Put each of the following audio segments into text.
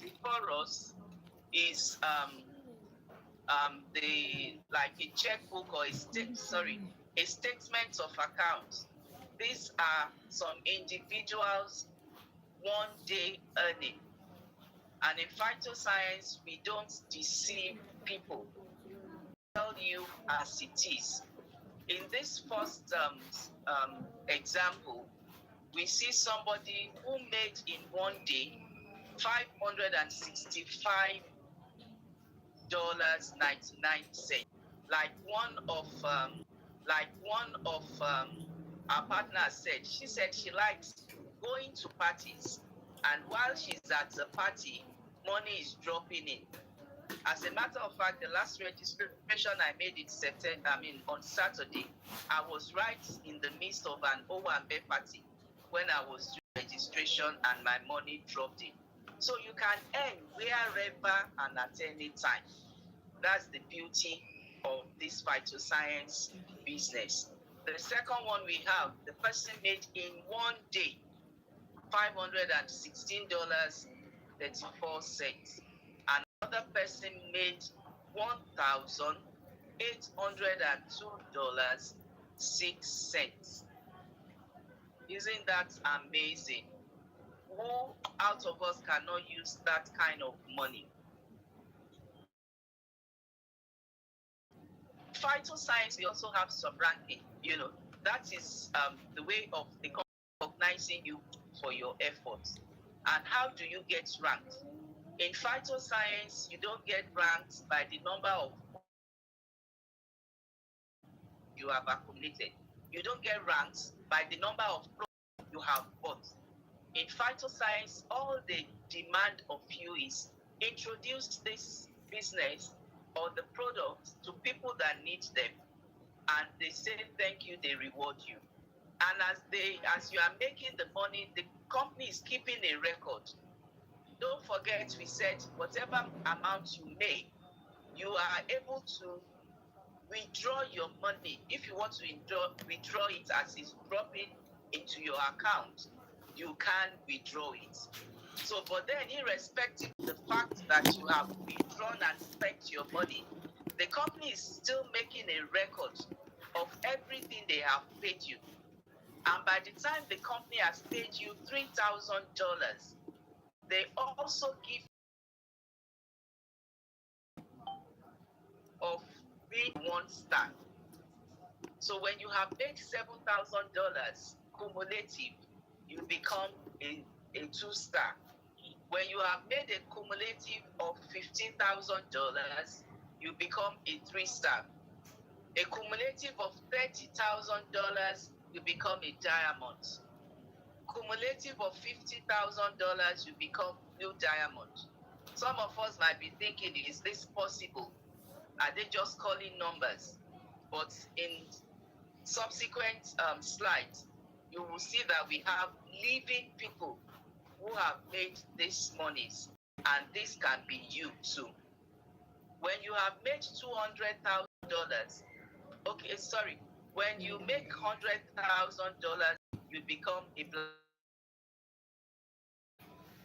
before us is the like a checkbook or a statement of accounts. These are some individuals' 1 day earning. And in phytoscience, we don't deceive people. Tell you as it is. In this first example, we see somebody who made in 1 day $565.99. Like one of our partners said, she said she likes going to parties, and while she's at the party, money is dropping in. As a matter of fact, the last registration I made on Saturday, I was right in the midst of an Owambe party when I was doing registration and my money dropped in. So you can earn wherever and at any time. That's the beauty of this phytoscience business. The second one we have, the person made in 1 day $516.34. Another person made $1,802.06. Isn't that amazing? Who out of us cannot use that kind of money? Phytoscience, we also have sub-ranking. That is the way of the recognizing you for your efforts. And how do you get ranked? In phytoscience, you don't get ranked by the number of you have accumulated. You don't get ranked by the number of products you have bought. In phytoscience, all they demand of you is introduce this business or the product to people that need them, and they say thank you, they reward you. And as you are making the money, the company is keeping a record. Don't forget, we said whatever amount you make, you are able to withdraw your money. If you want to withdraw it as it's dropping into your account, you can withdraw it. So, but then irrespective of the fact that you have withdrawn and spent your money, the company is still making a record of everything they have paid you. And by the time the company has paid you $3,000, they also give of being 1 star. So when you have made $7,000 cumulative, you become a 2-star. When you have made a cumulative of $15,000, you become a 3-star. A cumulative of $30,000, you become a diamond. Cumulative of $50,000, you become blue diamond. Some of us might be thinking, is this possible? Are they just calling numbers? But in subsequent slides, you will see that we have living people who have made these monies, and this can be you too. When you have made $200,000, when you make $100,000, you become a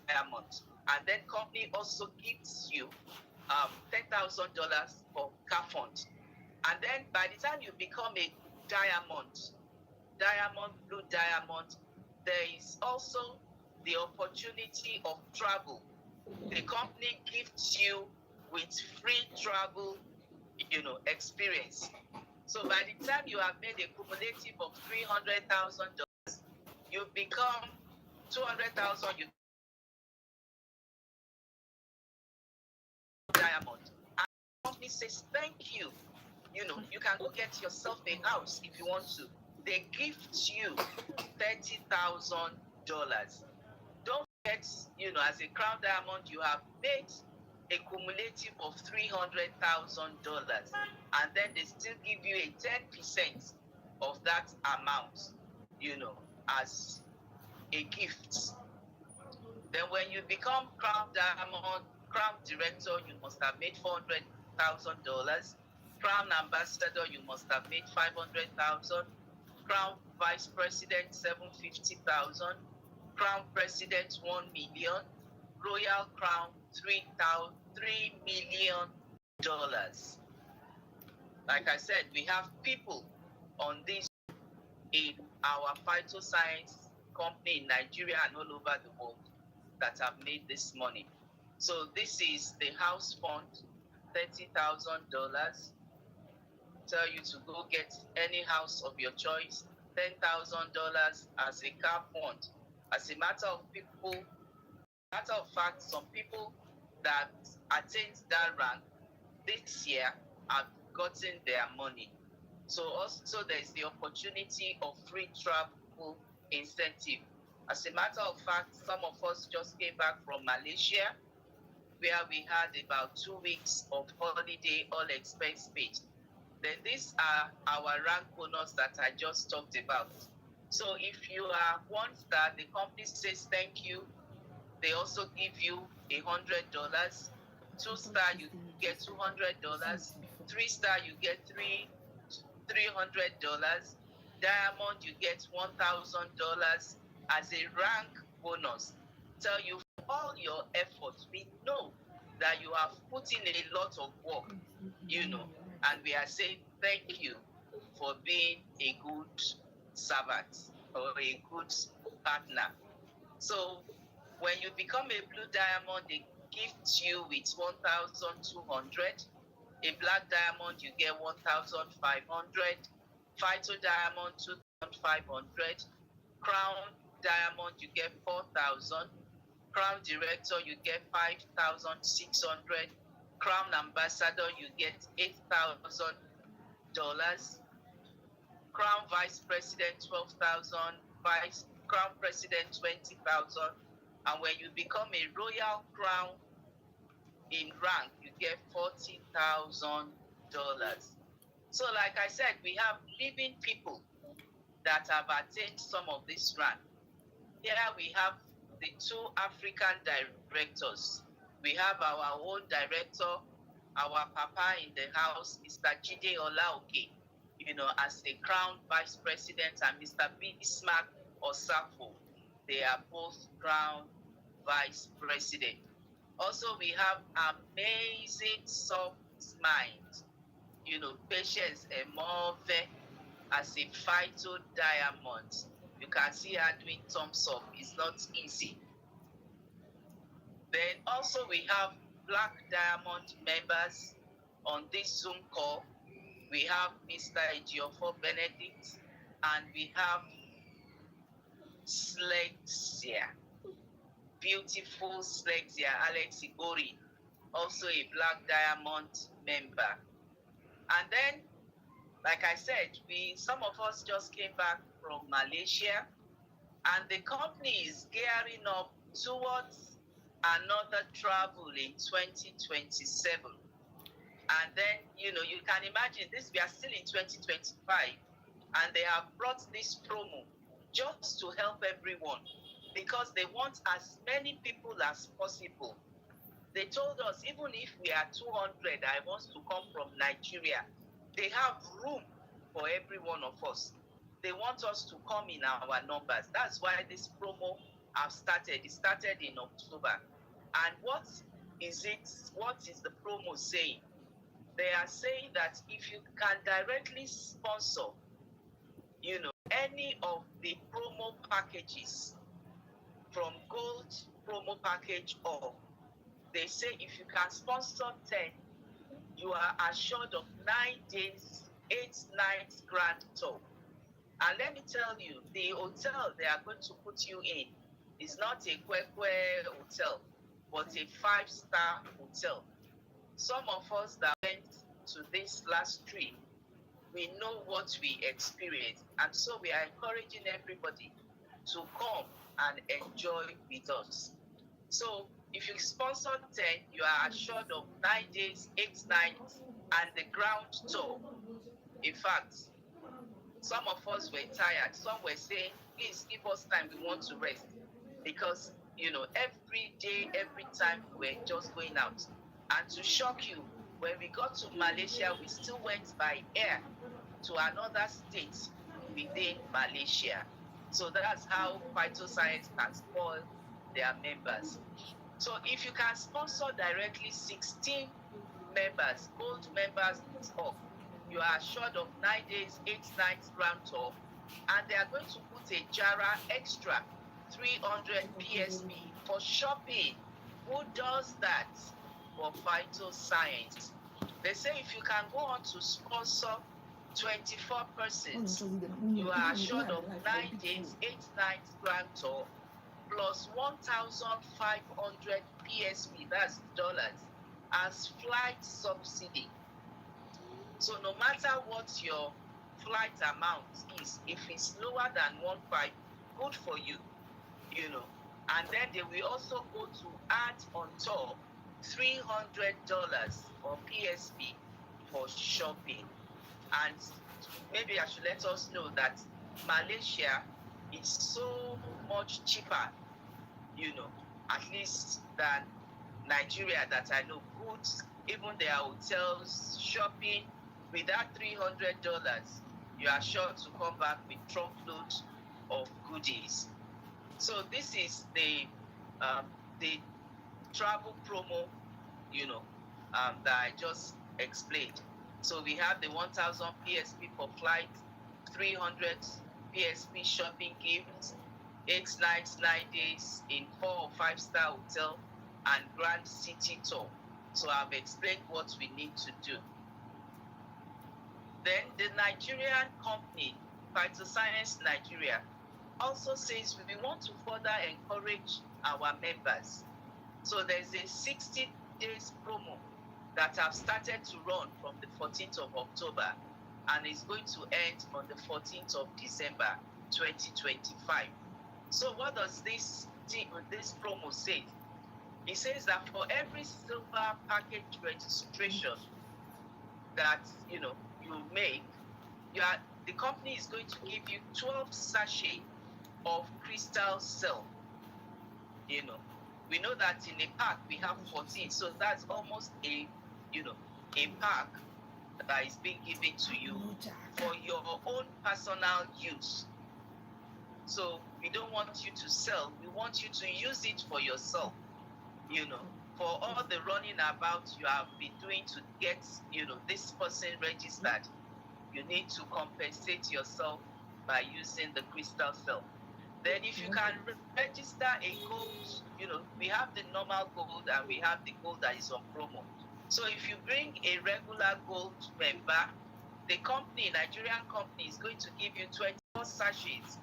diamond, and then company also gives you $10,000 for car fund. And then by the time you become a diamond, blue diamond, there is also the opportunity of travel. The company gifts you with free travel, experience. So by the time you have made a cumulative of $300,000, you become $200,000. You diamond, and the company says thank you. You can go get yourself a house if you want to. They gift you $30,000. Don't forget, as a crown diamond, you have made a cumulative of $300,000, and then they still give you a 10% of that amount, as a gift. Then when you become crown diamond, crown director, you must have made $400,000. Crown ambassador, you must have made $500,000. Crown vice president, $750,000. Crown president, $1 million. Royal Crown $3 million. Like I said, we have people on this in our Phytoscience company in Nigeria and all over the world that have made this money. So this is the house fund, $30,000. Tell you to go get any house of your choice, $10,000 as a car fund. As a matter of fact, some people that attained that rank this year have gotten their money. So also there's the opportunity of free travel incentive. As a matter of fact, some of us just came back from Malaysia, where we had about 2 weeks of holiday, all expense paid. Then these are our rank bonus that I just talked about. So if you are 1 star, the company says thank you. They also give you $100. 2-star, you get $200. 3-star, you get $300. Diamond, you get $1,000 as a rank bonus. Tell you for all your efforts, we know that you have put in a lot of work, and we are saying thank you for being a good servant or a good partner. So when you become a blue diamond, they gift you with 1,200. A black diamond, you get 1,500. Phyto diamond, 2,500. Crown diamond, you get 4,000. Crown director, you get 5,600. Crown ambassador, you get $8,000. Crown vice president, 12,000. Crown president, 20,000. And when you become a royal crown in rank, you get $40,000. So like I said, we have living people that have attained some of this rank. Here we have the 2 African directors. We have our own director, our papa in the house, Mr. Jide Olaoke, as the crown vice president, and Mr. Bismarck Osafo. They are both crown vice president. Also, we have amazing soft mind, Patience Emove as a phyto diamond. You can see her doing thumbs up. It's not easy. Then also we have black diamond members on this Zoom call. We have Mr. Ejiofor Benedict, and we have Slexia, beautiful Slexia Alex Igori, also a black diamond member. And then, like I said, some of us just came back from Malaysia, and the company is gearing up towards another travel in 2027. And then, you can imagine this, we are still in 2025, and they have brought this promo just to help everyone, because they want as many people as possible. They told us, even if we are 200, I want to come from Nigeria, they have room for every one of us. They want us to come in our numbers. That's why this promo has started. It started in October. And what is the promo saying? They are saying that if you can directly sponsor, any of the promo packages from Gold promo package or they say if you can sponsor 10, you are assured of 9 days, 8 nights grand tour. And let me tell you, the hotel they are going to put you in is not a Kwekwe hotel, but a 5-star hotel. Some of us that went to this last trip, we know what we experienced. And so we are encouraging everybody to come and enjoy with us. So if you sponsor 10, you are assured of 9 days, 8 nights, and the ground tour. In fact, some of us were tired. Some were saying, please give us time, we want to rest. Because, every day, every time, we're just going out. And to shock you, when we got to Malaysia, we still went by air to another state within Malaysia. So that's how Phytoscience can spoil their members. So if you can sponsor directly 16 members, gold members up, you are assured of 9 days, 8 nights grand tour, and they are going to put a Jara extra 300 PSP for shopping. Who does that for Phytoscience? They say if you can go on to sponsor 24 persons, you are assured of 9 days, 8 nights grand tour, plus 1,500 PSP, that's dollars, as flight subsidy. So no matter what your flight amount is, if it's lower than 1.5, good for you, you know. And then they will also go to add on top $300 for PSP for shopping. And maybe I should let us know that Malaysia is so much cheaper, you know, at least than Nigeria, that I know. Goods, even their hotels, shopping, with that $300, you are sure to come back with truckloads of goodies. So this is the travel promo, you know, that I just explained. So we have the 1,000 PSP for flight, 300 PSP shopping gifts, 8 nights, 9 days in 4 or 5-star hotel, and grand city tour. So I've explained what we need to do. Then the Nigerian company, Phytoscience Nigeria, also says we want to further encourage our members. So there's a 60 days promo that have started to run from the 14th of October and is going to end on the 14th of December 2025. So what does this promo say? It says that for every silver package registration that you make, the company is going to give you 12 sachets of Stemcell. We know that in a pack we have 14, so that's almost a pack that is being given to you for your own personal use. So we don't want you to sell, we want you to use it for yourself. For all the running about you have been doing to get this person registered, you need to compensate yourself by using the Stemcell. Then if you can register a gold, we have the normal gold and we have the gold that is on promo. So if you bring a regular gold member, the company, Nigerian company, is going to give you 24 sachets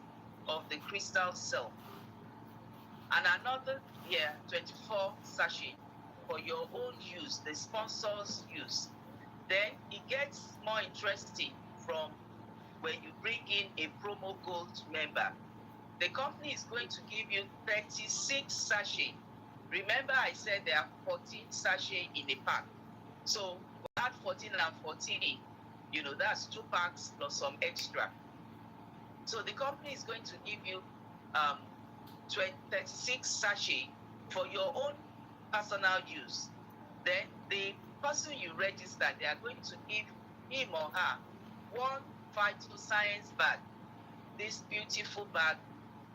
of the Stemcell. And another 24 sachets for your own use, the sponsor's use. Then it gets more interesting from when you bring in a promo gold member. The company is going to give you 36 sachets. Remember I said there are 14 sachets in a pack. So add 14 and 14, that's 2 packs plus some extra. So the company is going to give you 36 sachets for your own personal use. Then the person you register, they are going to give him or her 1 Phytoscience bag, this beautiful bag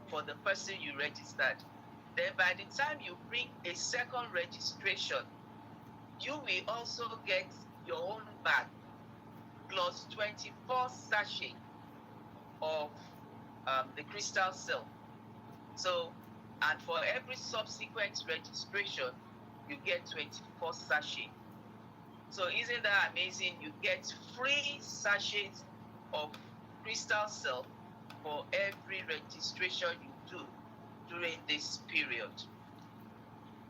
for the person you registered. Then by the time you bring a second registration, you will also get your own bag plus 24 sachets of the Stemcell. So, and for every subsequent registration, you get 24 sachets. So isn't that amazing? You get free sachets of Stemcell for every registration you do during this period.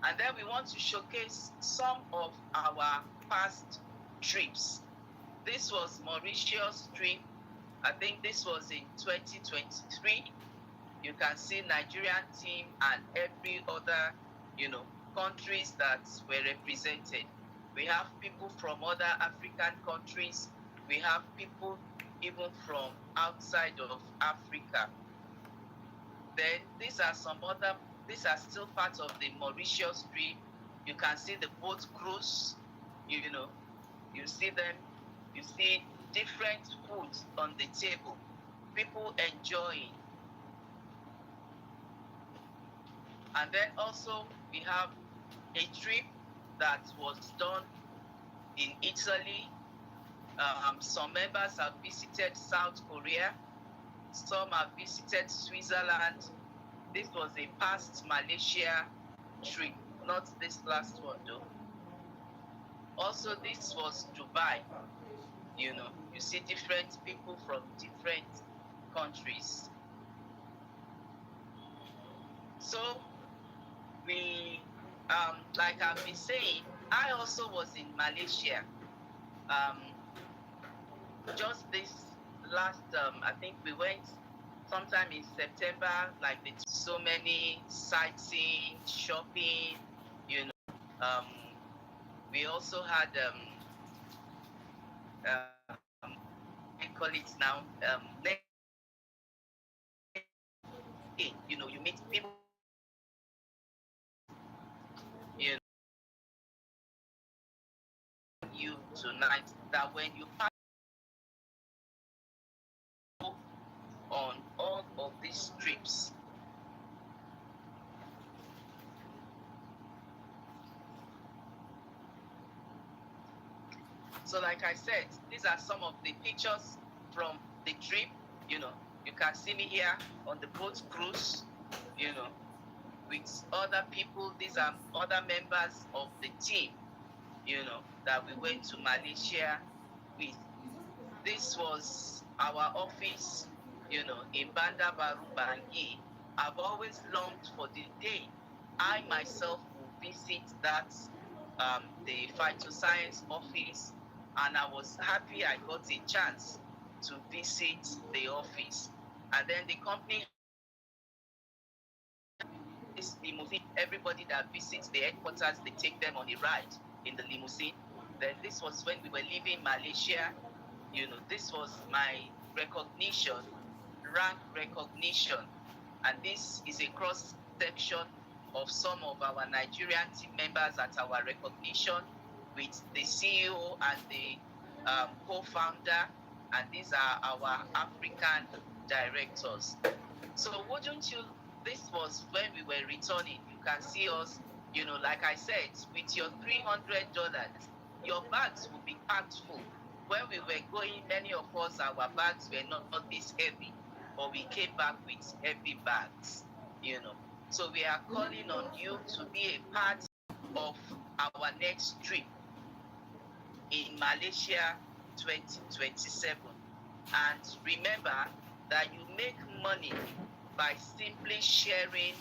And then we want to showcase some of our past trips. This was Mauritius trip. I think this was in 2023. You can see Nigerian team and every other, countries that were represented. We have people from other African countries. We have people even from outside of Africa. Then these are still part of the Mauritius trip. You can see the boat cruise, you see them, you see different foods on the table, people enjoying. And then also we have a trip that was done in Italy. Some members have visited South Korea. Some have visited Switzerland. This was a past Malaysia trip, not this last one though. Also, this was Dubai. You know, you see different people from different countries. So we, like I've been saying, I also was in Malaysia. Just this last, I think we went sometime in September, like so many sightseeing, shopping, you know. We also had, we call it now, you know, you meet people, you know, you tonight that when you pass on all of these trips, so like I said, these are some of the pictures from the trip. You know, you can see me here on the boat cruise, you know, with other people. These are other members of the team, you know, that we went to Malaysia with. This was our office, you know, in Bandar Baru, Bangi. I've always longed for the day I myself will visit that, the Phytoscience office, and I was happy I got a chance to visit the office. And then the company, this limousine, everybody that visits the headquarters, they take them on a ride in the limousine. Then this was when we were leaving Malaysia. You know, this was my recognition, rank recognition. And this is a cross section of some of our Nigerian team members at our recognition with the CEO and the co-founder. And these are our African directors. So wouldn't you, this was when we were returning. You can see us, you know, like I said, with your $300, your bags will be packed full. When we were going, many of us, our bags were not this heavy, but we came back with heavy bags, you know. So we are calling on you to be a part of our next trip in Malaysia 2027. And remember that you make money by simply sharing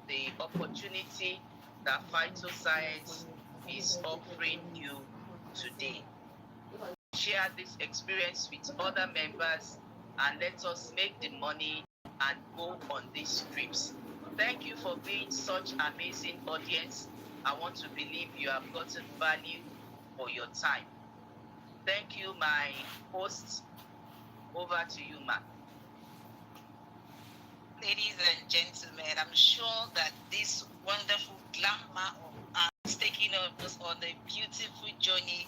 the opportunity that Phytoscience is offering you today. Share this experience with other members and let us make the money and go on these trips. Thank you for being such an amazing audience. I want to believe you have gotten value for your time. Thank you, my hosts. Over to you, Ma. Ladies and gentlemen, I'm sure that this wonderful glamour of art is taking us on a beautiful journey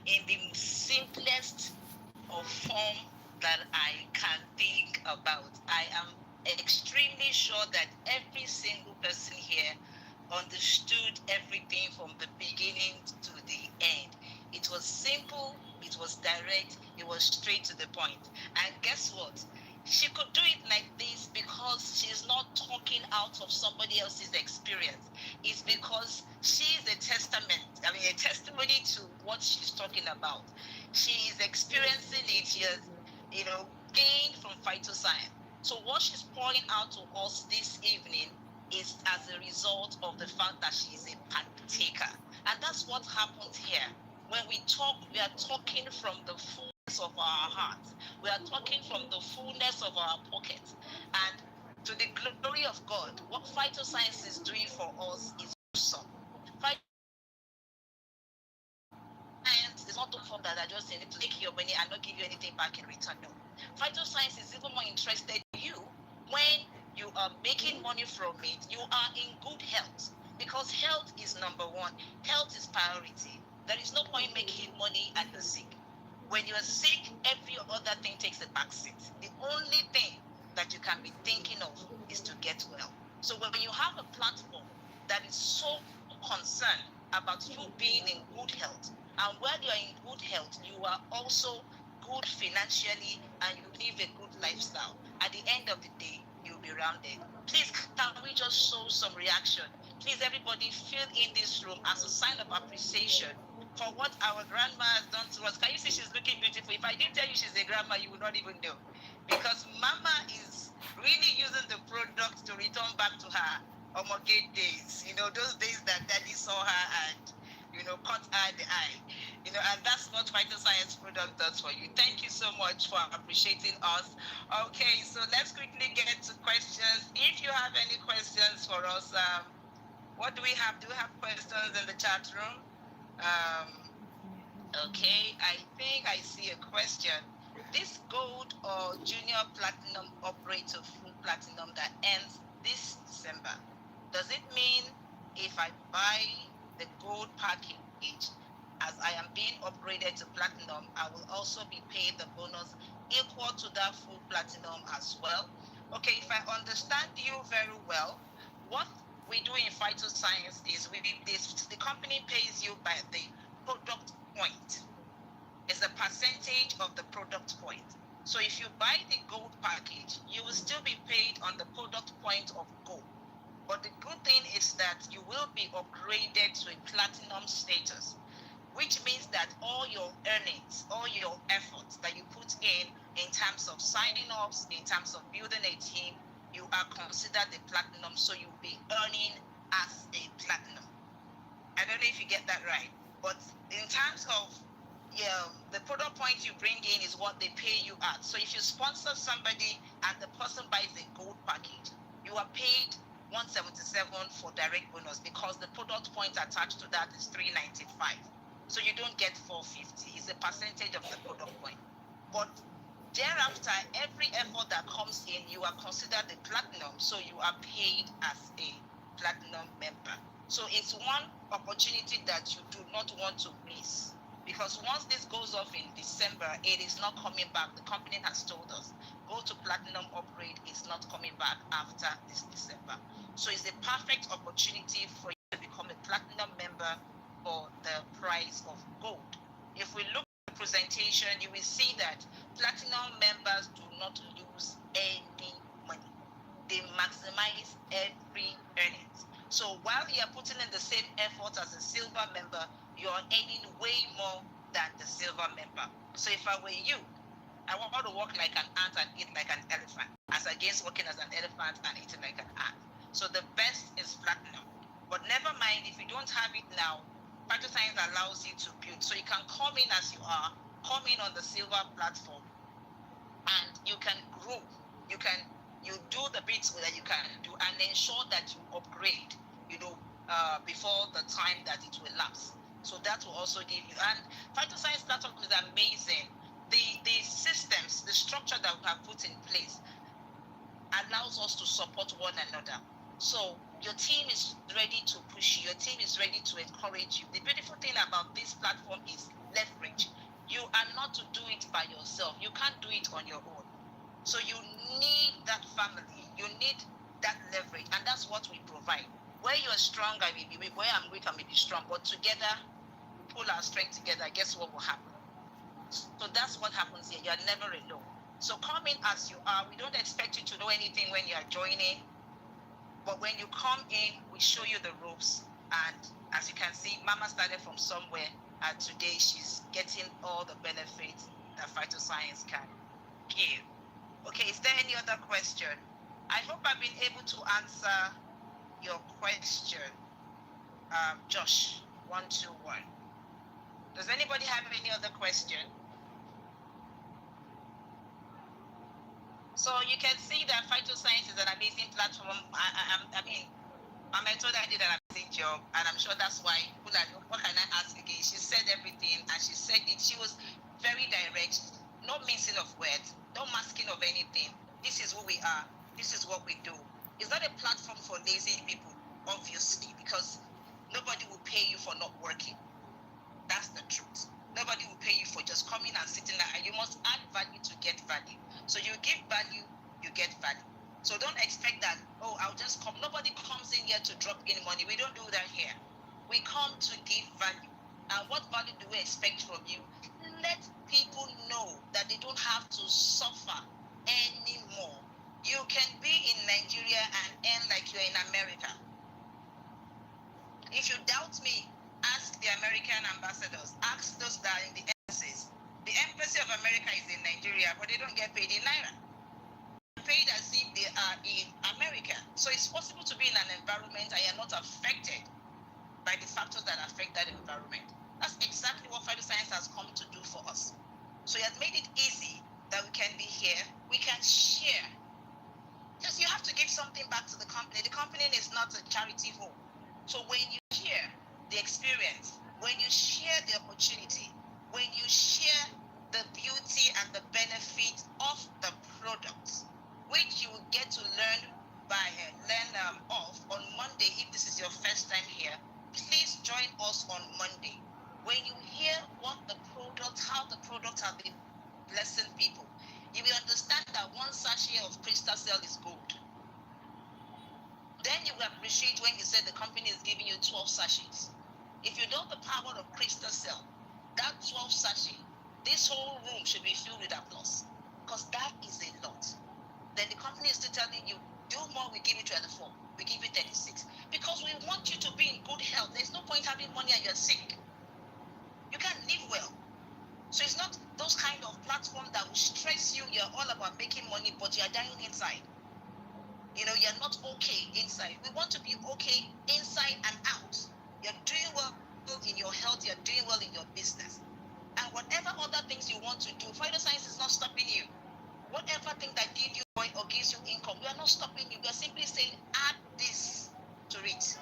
in the simplest of form that I can think about. I am extremely sure that every single person here understood everything from the beginning to the end. It was simple, it was direct, it was straight to the point. And guess what? She could do it like this because she's not talking out of somebody else's experience. It's because she is a testimony to what she's talking about. She is experiencing it. She has, gained from Phytoscience. So what she's pouring out to us this evening is as a result of the fact that she's a partaker. And that's what happens here. When we talk, we are talking from the fullness of our hearts. We are talking from the fullness of our pockets. And to the glory of God, what Phytoscience is doing for us is awesome. Phytoscience is not the form that I just need to take your money and not give you anything back in return. No. Phytoscience is even more interested in you when you are making money from it. You are in good health because health is number one. Health is priority. There is no point making money and you're sick. When you're sick, every other thing takes a back seat. The only thing that you can be thinking of is to get well. So when you have a platform that is so concerned concerned about you being in good health. And while you're in good health, you are also good financially and you live a good lifestyle. At the end of the day, you'll be rounded. Please, can we just show some reaction? Please, everybody, fill in this room as a sign of appreciation for what our grandma has done to us. Can you see she's looking beautiful? If I didn't tell you she's a grandma, you would not even know. Because Mama is really using the product to return back to her Omogate days. Those days that Daddy saw her and, cut her the eye. And that's what Phytoscience product does for you. Thank you so much for appreciating us. Okay, so let's quickly get to questions. If you have any questions for us, what do we have? Do we have questions in the chat room? Okay, I think I see a question. This gold or junior platinum upgrade to full platinum that ends this December, does it mean if I buy the gold package, as I am being upgraded to platinum, I will also be paid the bonus equal to that full platinum as well? Okay, if I understand you very well, what we do in Phytoscience is the company pays you by the product point. It's a percentage of the product point. So if you buy the gold package, you will still be paid on the product point of gold. But the good thing is that you will be upgraded to a platinum status, which means that all your earnings, all your efforts that you put in terms of signing ups, in terms of building a team, you are considered a platinum, so you'll be earning as a platinum. I don't know if you get that right, but in terms of the product point you bring in is what they pay you at. So if you sponsor somebody and the person buys a gold package, you are paid 177 for direct bonus because the product point attached to that is 395. So you don't get 450. It's a percentage of the product point. But thereafter, every effort that comes in, you are considered a platinum, so you are paid as a platinum member. So it's one opportunity that you do not want to miss, because once this goes off in December, it is not coming back. The company has told us, go to platinum upgrade, is not coming back after this December. So it's a perfect opportunity for you to become a platinum member for the price of gold. If we look at the presentation, you will see that platinum members do not lose any money. They maximize every earnings. So while you are putting in the same effort as a silver member, you are earning way more than the silver member. So if I were you, I want to walk like an ant and eat like an elephant, as against walking as an elephant and eating like an ant. So the best is platinum. But never mind, if you don't have it now, Phytoscience allows you to build. So you can come in as you are, come in on the silver platform, and you can grow. You do the bits that you can do and ensure that you upgrade, before the time that it will lapse. So that will also give you. And Phytoscience platform is amazing. The systems, the structure that we have put in place allows us to support one another. So your team is ready to push you. Your team is ready to encourage you. The beautiful thing about this platform is leverage. You are not to do it by yourself. You can't do it on your own. So you need that family. You need that leverage. And that's what we provide. Where you're strong, I may be weak. Where I'm weak, I may be strong. But together, pull our strength together, guess what will happen? So that's what happens here. You're never alone. So come in as you are. We don't expect you to know anything when you are joining. But when you come in, we show you the ropes. And as you can see, Mama started from somewhere. And today she's getting all the benefits that Phytoscience can give. Okay, is there any other question? I hope I've been able to answer your question. Josh, 121. Does anybody have any other question? So you can see that Phytoscience is an amazing platform. I mean, my mentor did an amazing job, and I'm sure that's why people are, what can I ask again? She said everything, and she said it. She was very direct, no mincing of words, no masking of anything. This is who we are. This is what we do. It's not a platform for lazy people, obviously, because nobody will pay you for not working. That's the truth. Nobody will pay you for just coming and sitting there, and you must add value to get value. So you give value, you get value. So don't expect that, oh, I'll just come. Nobody comes in here to drop in money. We don't do that here. We come to give value. And what value do we expect from you? Let people know that they don't have to suffer anymore. You can be in Nigeria and earn like you're in America. If you doubt me, ask the American ambassadors. Ask those that are in the embassies. The embassy of America is in Nigeria, but they don't get paid in Naira. Paid as if they are in America. So it's possible to be in an environment and you're not affected by the factors that affect that environment. That's exactly what Phytoscience has come to do for us. So it has made it easy that we can be here, we can share. Because you have to give something back to the company. The company is not a charity home. So when you share the experience, when you share the opportunity, when you share the beauty and the benefit of the products, which you will get to learn off on Monday. If this is your first time here, please join us on Monday. When you hear what the product, how the product have been blessing people, you will understand that one sachet of Stemcell is gold. Then you will appreciate when you said the company is giving you 12 sachets. If you know the power of Stemcell, that 12 sachet, this whole room should be filled with applause, because that is a lot. Then the company is still telling you, do more, we give you 24, we give you 36. Because we want you to be in good health. There's no point having money and you're sick. You can't live well. So it's not those kind of platforms that will stress you. You're all about making money, but you're dying inside. You know, you're not okay inside. We want to be okay inside and out. You're doing well in your health, you're doing well in your business. And whatever other things you want to do, Phytoscience is not stopping you. Whatever thing that gives you joy or gives you income, we are not stopping you. We are simply saying, add this to it.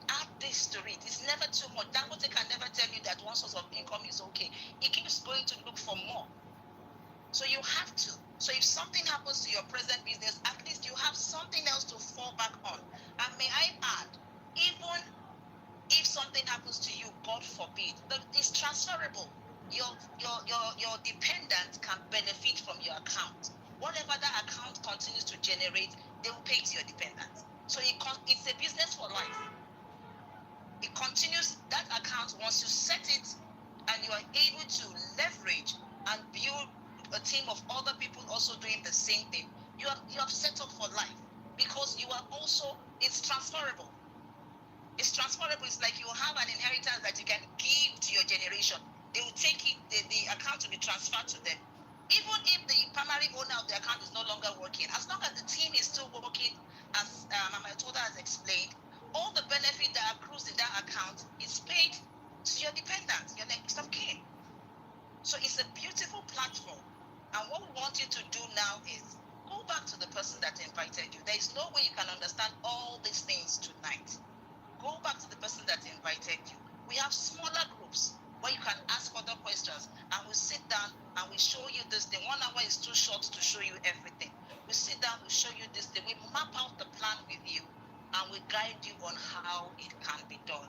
Add this to it. It's never too much. Dangote can never tell you that one source of income is okay. He keeps going to look for more. So you have to. So if something happens to your present business, at least you have something else to fall back on. And may I add, even if something happens to you, God forbid, it's transferable. Your dependent can benefit from your account. Whatever that account continues to generate, they will pay to your dependent. So it's a business for life. It continues that account once you set it, and you are able to leverage and build a team of other people also doing the same thing. You have set up for life, because you are also, it's transferable. It's transferable. It's like you have an inheritance that you can give to your generation. They will take it, the account will be transferred to them. Even if the primary owner of the account is no longer working, as long as the team is still working, as Mama Toda has explained, all the benefit that accrues in that account is paid to your dependents, your next of kin. So it's a beautiful platform. And what we want you to do now is go back to the person that invited you. There is no way you can understand all these things tonight. Go back to the person that invited you. We have smaller groups where you can ask other questions, and we sit down and we show you this thing. 1 hour is too short to show you everything. We sit down, we show you this thing. We map out the plan with you, and we guide you on how it can be done.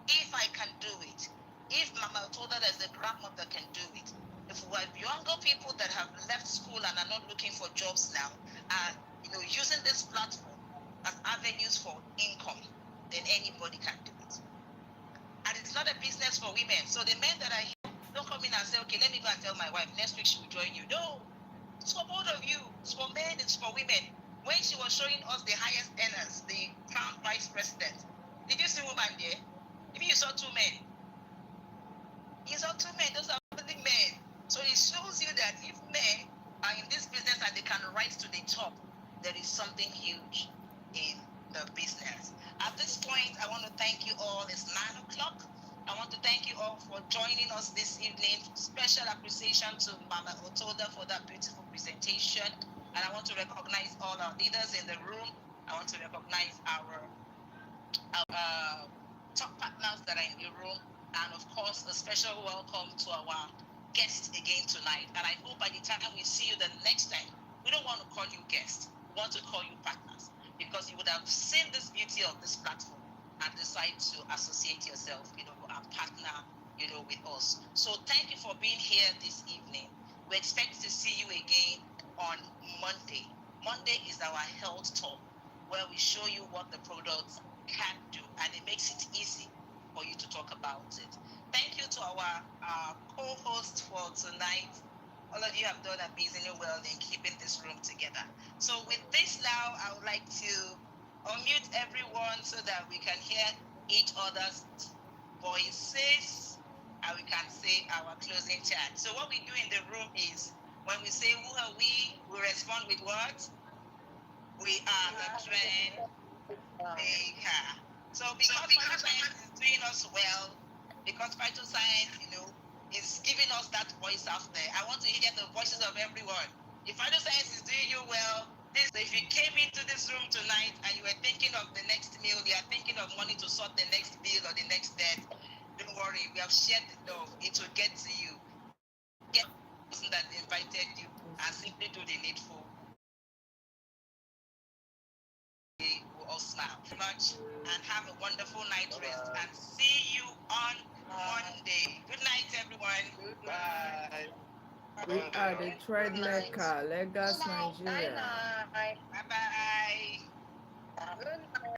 If I can do it, if Mama told her there's a grandmother can do it, if we have younger people that have left school and are not looking for jobs now, and using this platform as avenues for income, then anybody can do it. And it's not a business for women. So the men that are here, don't come in and say, okay, let me go and tell my wife, next week she will join you. No, it's for both of you. It's for men, it's for women. When she was showing us the highest earners, the crown vice president, did you see woman there? If you saw 2 men, you saw 2 men, those are only men. So it shows you that if men are in this business and they can rise to the top, there is something huge in the business. At this point, I want to thank you all. It's 9 o'clock. I want to thank you all for joining us this evening. Special appreciation to Mama Otoda for that beautiful presentation. And I want to recognize all our leaders in the room. I want to recognize our top partners that are in the room. And of course, a special welcome to our guests again tonight. And I hope by the time we see you the next time, we don't want to call you guests. We want to call you partners, because you would have seen this beauty of this platform and decide to associate yourself, and partner, with us. So thank you for being here this evening. We expect to see you again on Monday. Monday is our health talk, where we show you what the products can do. and it makes it easy for you to talk about it. Thank you to our co-host for tonight. All of you have done amazingly well in keeping this room together. So with this now, I would like to unmute everyone so that we can hear each other's voices and we can say our closing chat. So what we do in the room is when we say who are we respond with what? We are the trend maker. So because Phytoscience is doing us well, because Phytoscience, is giving us that voice out there, I want to hear the voices of everyone. If Phytoscience is doing you well, if you came into this room tonight and you were thinking of the next meal, you are thinking of money to sort the next bill or the next debt, don't worry, we have shared the love. It will get to you. Get the person that invited you and simply do the needful. We will all smile much and have a wonderful night rest and see you on Monday. Good night, everyone. Bye. We are the Trade Mecca, Lagos, Nigeria. Bye bye. Good night.